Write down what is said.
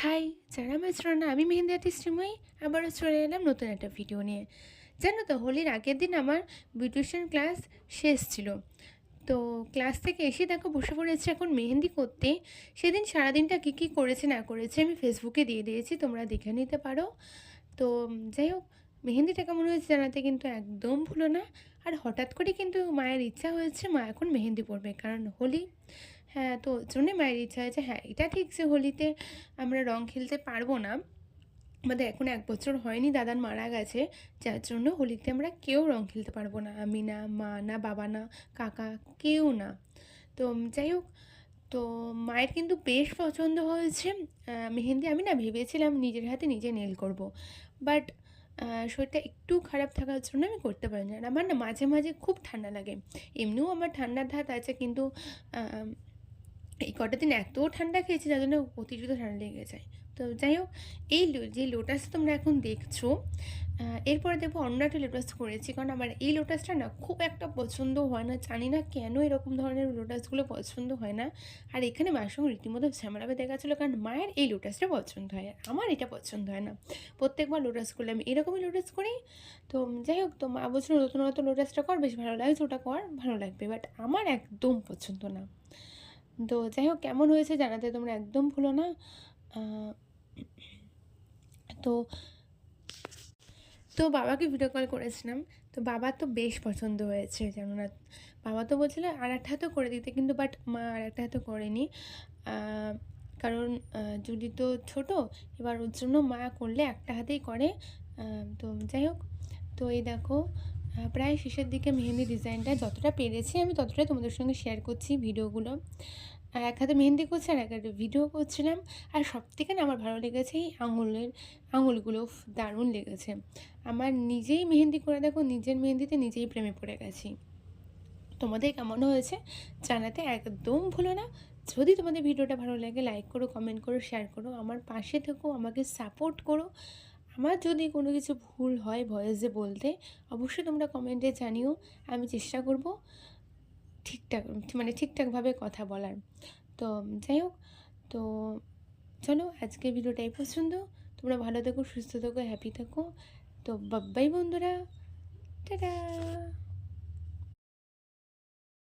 High, যারা আমার না, আমি মেহেন্দি আর্টিস্ট রিময় আবারও চলে এলাম নতুন একটা ভিডিও নিয়ে। জানো তো, হোলির আগের দিন আমার বিউটিশিয়ান ক্লাস শেষ ছিল। তো ক্লাস থেকে এসে দেখো বসে পড়েছে এখন মেহেন্দি করতে। সেদিন সারাদিনটা কী করেছে না করেছে আমি ফেসবুকে দিয়ে দিয়েছি, তোমরা দেখে নিতে পারো। তো যাই হোক, মেহেন্দিটা কেমন হয়েছে জানাতে কিন্তু একদম ভুলো না। আর হঠাৎ করে কিন্তু মায়ের ইচ্ছা হয়েছে মা এখন মেহেন্দি পরবে, কারণ হোলি। হ্যাঁ, তো ওর জন্যে মায়ের ইচ্ছা হয়েছে। হ্যাঁ, এটা ঠিক যে হোলিতে আমরা রং খেলতে পারবো না, আমাদের এখন 1 বছর হয়নি, দাদার মারা গেছে, যার জন্য হোলিতে আমরা কেউ রং খেলতে পারবো না, আমি না, মা না, বাবা না, কাকা, কেউ না। তো যাই হোক, তো মায়ের কিন্তু বেশ পছন্দ হয়েছে মেহেন্দি। আমি না ভেবেছিলাম নিজের হাতে নিজে নেল করব, বাট শরীরটা একটু খারাপ থাকার জন্য আমি করতে পারিনি। আর আমার না মাঝে মাঝে খুব ঠান্ডা লাগে, এমনিও আমার ঠান্ডার ধাত আছে, কিন্তু এই কটা দিন এত ঠান্ডা খেয়েছি যার জন্য অতিরিক্ত ঠান্ডা লেগে যায়। তো যাই হোক, এই যে লোটাসটা তোমরা এখন দেখছো, এরপরে দেখবো অন্য একটা লোটাস করেছি, কারণ আমার এই লোটাসটা না খুব একটা পছন্দ হয় না, জানি না কেন এরকম ধরনের লোটাসগুলো পছন্দ হয় না। আর এখানে মায়ের সঙ্গে রীতিমতো ঝামেলা দেখা ছিল, কারণ মায়ের এই লোটাসটা পছন্দ হয় আর আমার এটা পছন্দ হয় না। প্রত্যেকবার লোটাস করলে আমি এরকমই লোটাস করি। তো যাই হোক, তো মা বলছিল নতুন নতুন লোটাসটা কর, বেশ ভালো লাগছে, ওটা কর, ভালো লাগবে, বাট আমার একদম পছন্দ না। তো যাই হোক, কেমন হয়েছে জানাতে তোমরা একদম ভুলো না। তো তো বাবাকে ভিডিও কল করেছিলাম, তো বাবার তো বেশ পছন্দ হয়েছে, জানো না। বাবা তো বলছিল আর একটা হাতও করে দিতে, কিন্তু বাট মা আর একটা হাতও করেনি, কারণ জুলি তো ছোটো, এবার ওর জন্য মা করলে একটা হাতেই করে। তো যাই হোক, তো এই দেখো, প্রায় শেষের দিকে মেহেন্দি ডিজাইনটা যতটা পেরেছি আমি ততটাই তোমাদের সঙ্গে শেয়ার করছি ভিডিওগুলো। এক হাতে মেহেন্দি করছি আর এক হাতে ভিডিও করছিলাম। আর সবথেকে না আমার ভালো লেগেছে এই আঙুলগুলো, দারুণ লেগেছে। আমার নিজেই মেহেন্দি করে দেখো, নিজের মেহেন্দিতে নিজেই প্রেমে পড়ে গেছি। তোমাদের কেমন হয়েছে জানাতে একদম ভুলো না। যদি তোমাদের ভিডিওটা ভালো লাগে লাইক করো, কমেন্ট করো, শেয়ার করো, আমার পাশে থেকো, আমাকে সাপোর্ট করো। আমার যদি কোনো কিছু ভুল হয় ভয়েসে বলতে, অবশ্যই তোমরা কমেন্টে জানিও, আমি চেষ্টা করব ঠিকঠাকভাবে কথা বলার। তো যাই হোক, তো চলো আজকের ভিডিওটা এই পছন্দ। তোমরা ভালো থেকো, সুস্থ থেকো, হ্যাপি থেকো। তো বাই বন্ধুরা, টাটা।